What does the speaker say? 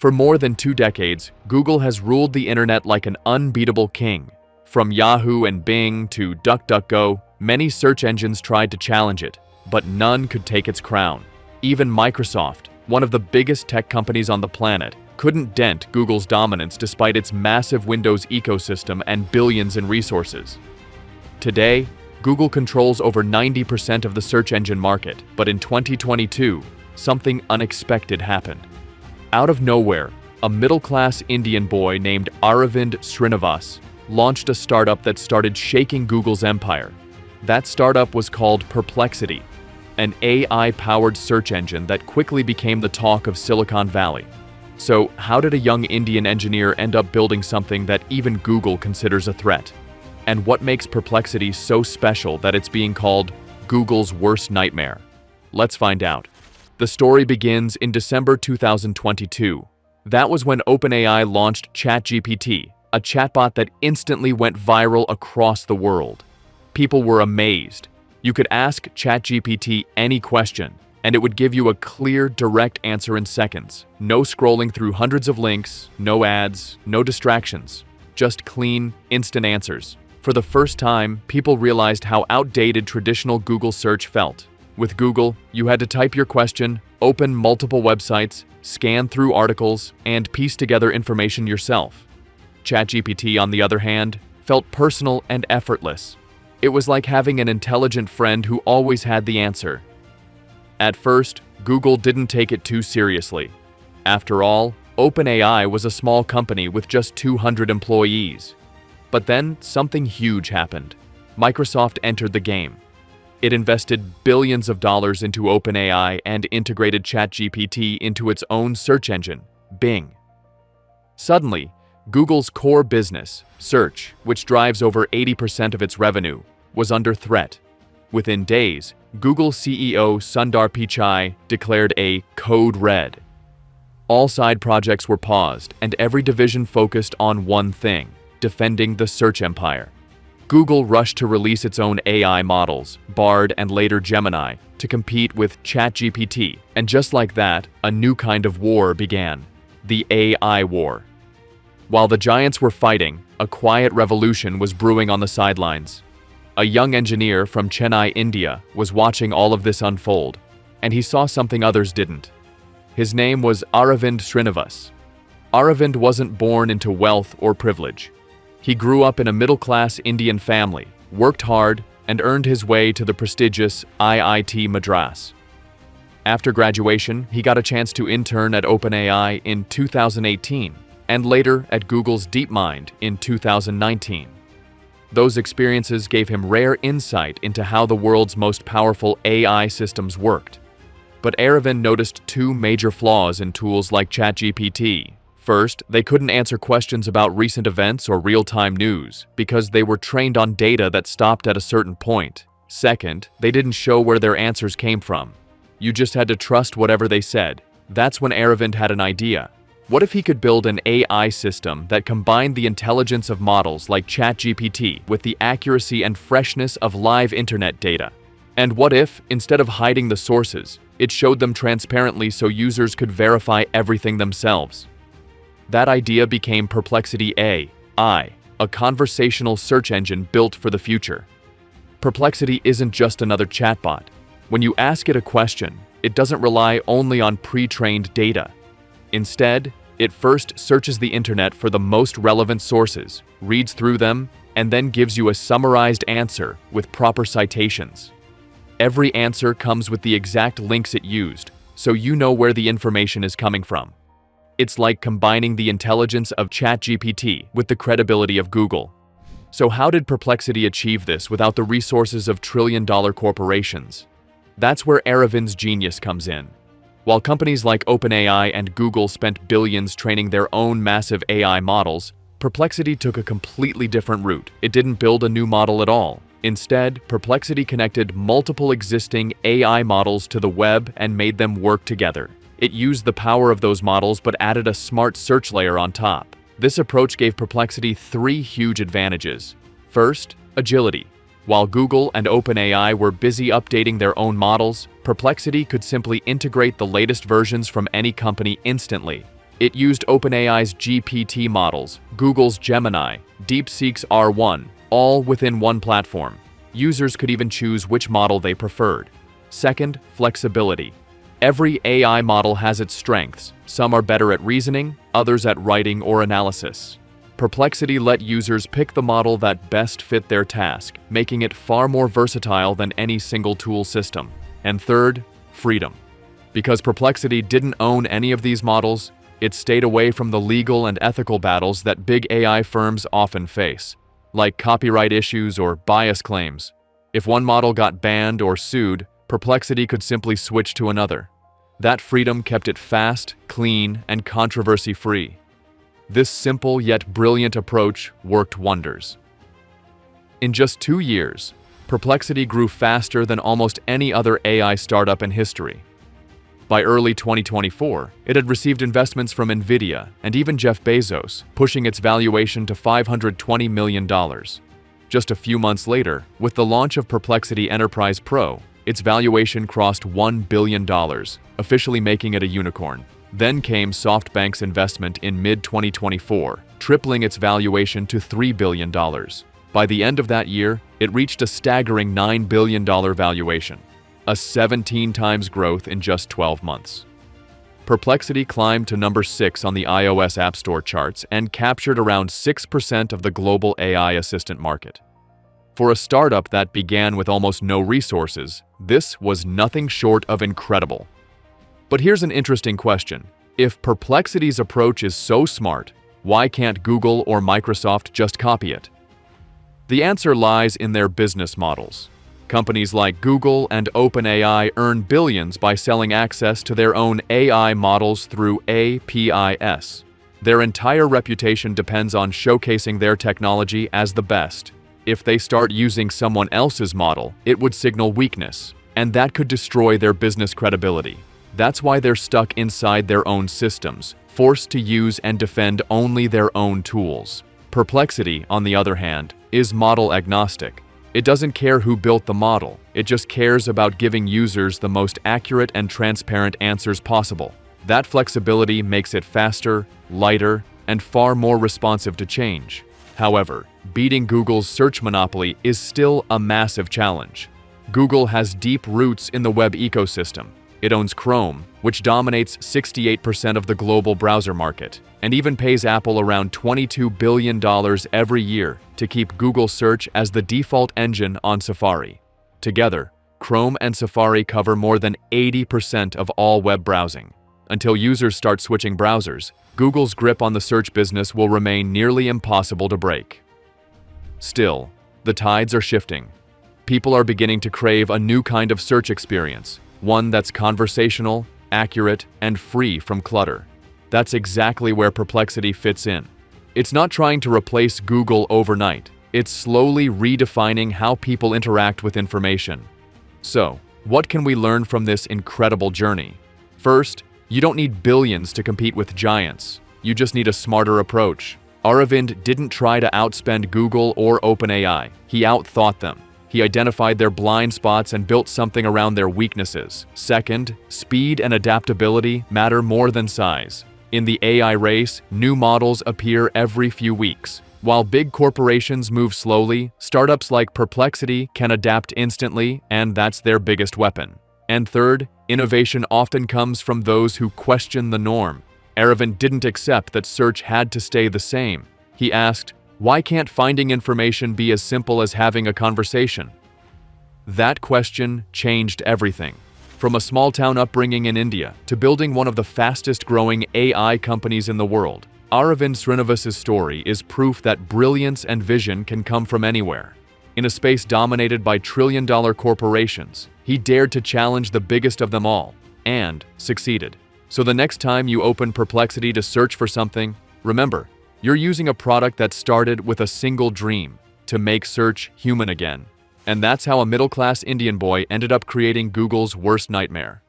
For more than 2 decades, Google has ruled the internet like an unbeatable king. From Yahoo and Bing to DuckDuckGo, many search engines tried to challenge it, but none could take its crown. Even Microsoft, one of the biggest tech companies on the planet, couldn't dent Google's dominance despite its massive Windows ecosystem and billions in resources. Today, Google controls over 90% of the search engine market, but in 2022, something unexpected happened. Out of nowhere, a middle-class Indian boy named Aravind Srinivas launched a startup that started shaking Google's empire. That startup was called Perplexity, an AI-powered search engine that quickly became the talk of Silicon Valley. So, how did a young Indian engineer end up building something that even Google considers a threat? And what makes Perplexity so special that it's being called Google's worst nightmare? Let's find out. The story begins in December 2022. That was when OpenAI launched ChatGPT, a chatbot that instantly went viral across the world. People were amazed. You could ask ChatGPT any question, and it would give you a clear, direct answer in seconds. No scrolling through hundreds of links, no ads, no distractions. Just clean, instant answers. For the first time, people realized how outdated traditional Google search felt. With Google, you had to type your question, open multiple websites, scan through articles, and piece together information yourself. ChatGPT, on the other hand, felt personal and effortless. It was like having an intelligent friend who always had the answer. At first, Google didn't take it too seriously. After all, OpenAI was a small company with just 200 employees. But then, something huge happened. Microsoft entered the game. It invested billions of dollars into OpenAI and integrated ChatGPT into its own search engine, Bing. Suddenly, Google's core business, search, which drives over 80% of its revenue, was under threat. Within days, Google CEO Sundar Pichai declared a code red. All side projects were paused, and every division focused on one thing: defending the search empire. Google rushed to release its own AI models, Bard and later Gemini, to compete with ChatGPT, and just like that, a new kind of war began: the AI war. While the giants were fighting, a quiet revolution was brewing on the sidelines. A young engineer from Chennai, India, was watching all of this unfold, and he saw something others didn't. His name was Aravind Srinivas. Aravind wasn't born into wealth or privilege. He grew up in a middle-class Indian family, worked hard, and earned his way to the prestigious IIT Madras. After graduation, he got a chance to intern at OpenAI in 2018, and later at Google's DeepMind in 2019. Those experiences gave him rare insight into how the world's most powerful AI systems worked. But Aravind noticed 2 major flaws in tools like ChatGPT. First, they couldn't answer questions about recent events or real-time news because they were trained on data that stopped at a certain point. Second, they didn't show where their answers came from. You just had to trust whatever they said. That's when Aravind had an idea. What if he could build an AI system that combined the intelligence of models like ChatGPT with the accuracy and freshness of live internet data? And what if, instead of hiding the sources, it showed them transparently so users could verify everything themselves? That idea became Perplexity AI, a conversational search engine built for the future. Perplexity isn't just another chatbot. When you ask it a question, it doesn't rely only on pre-trained data. Instead, it first searches the internet for the most relevant sources, reads through them, and then gives you a summarized answer with proper citations. Every answer comes with the exact links it used, so you know where the information is coming from. It's like combining the intelligence of ChatGPT with the credibility of Google. So how did Perplexity achieve this without the resources of trillion-dollar corporations? That's where Aravind's genius comes in. While companies like OpenAI and Google spent billions training their own massive AI models, Perplexity took a completely different route. It didn't build a new model at all. Instead, Perplexity connected multiple existing AI models to the web and made them work together. It used the power of those models but added a smart search layer on top. This approach gave Perplexity 3 huge advantages. First, agility. While Google and OpenAI were busy updating their own models, Perplexity could simply integrate the latest versions from any company instantly. It used OpenAI's GPT models, Google's Gemini, DeepSeek's R1, all within one platform. Users could even choose which model they preferred. Second, flexibility. Every AI model has its strengths. Some are better at reasoning, others at writing or analysis. Perplexity let users pick the model that best fit their task, making it far more versatile than any single tool system. And third, freedom. Because Perplexity didn't own any of these models, it stayed away from the legal and ethical battles that big AI firms often face, like copyright issues or bias claims. If one model got banned or sued, Perplexity could simply switch to another. That freedom kept it fast, clean, and controversy-free. This simple yet brilliant approach worked wonders. In just 2 years, Perplexity grew faster than almost any other AI startup in history. By early 2024, it had received investments from NVIDIA and even Jeff Bezos, pushing its valuation to $520 million. Just a few months later, with the launch of Perplexity Enterprise Pro, its valuation crossed $1 billion, officially making it a unicorn. Then came SoftBank's investment in mid-2024, tripling its valuation to $3 billion. By the end of that year, it reached a staggering $9 billion valuation, a 17 times growth in just 12 months. Perplexity climbed to number 6 on the iOS App Store charts and captured around 6% of the global AI assistant market. For a startup that began with almost no resources, this was nothing short of incredible. But here's an interesting question. If Perplexity's approach is so smart, why can't Google or Microsoft just copy it? The answer lies in their business models. Companies like Google and OpenAI earn billions by selling access to their own AI models through APIs. Their entire reputation depends on showcasing their technology as the best. If they start using someone else's model, it would signal weakness, and that could destroy their business credibility. That's why they're stuck inside their own systems, forced to use and defend only their own tools. Perplexity, on the other hand, is model agnostic. It doesn't care who built the model, it just cares about giving users the most accurate and transparent answers possible. That flexibility makes it faster, lighter, and far more responsive to change. However, beating Google's search monopoly is still a massive challenge. Google has deep roots in the web ecosystem. It owns Chrome, which dominates 68% of the global browser market, and even pays Apple around $22 billion every year to keep Google Search as the default engine on Safari. Together, Chrome and Safari cover more than 80% of all web browsing. Until users start switching browsers, Google's grip on the search business will remain nearly impossible to break. Still, the tides are shifting. People are beginning to crave a new kind of search experience, one that's conversational, accurate, and free from clutter. That's exactly where Perplexity fits in. It's not trying to replace Google overnight. It's slowly redefining how people interact with information. So, what can we learn from this incredible journey? First, you don't need billions to compete with giants. You just need a smarter approach. Aravind didn't try to outspend Google or OpenAI. He outthought them. He identified their blind spots and built something around their weaknesses. Second, speed and adaptability matter more than size. In the AI race, new models appear every few weeks. While big corporations move slowly, startups like Perplexity can adapt instantly, and that's their biggest weapon. And third, innovation often comes from those who question the norm. Aravind didn't accept that search had to stay the same. He asked, "Why can't finding information be as simple as having a conversation?" That question changed everything. From a small-town upbringing in India to building one of the fastest-growing AI companies in the world, Aravind Srinivas' story is proof that brilliance and vision can come from anywhere. In a space dominated by trillion-dollar corporations, he dared to challenge the biggest of them all, and succeeded. So the next time you open Perplexity to search for something, remember, you're using a product that started with a single dream: to make search human again. And that's how a middle-class Indian boy ended up creating Google's worst nightmare.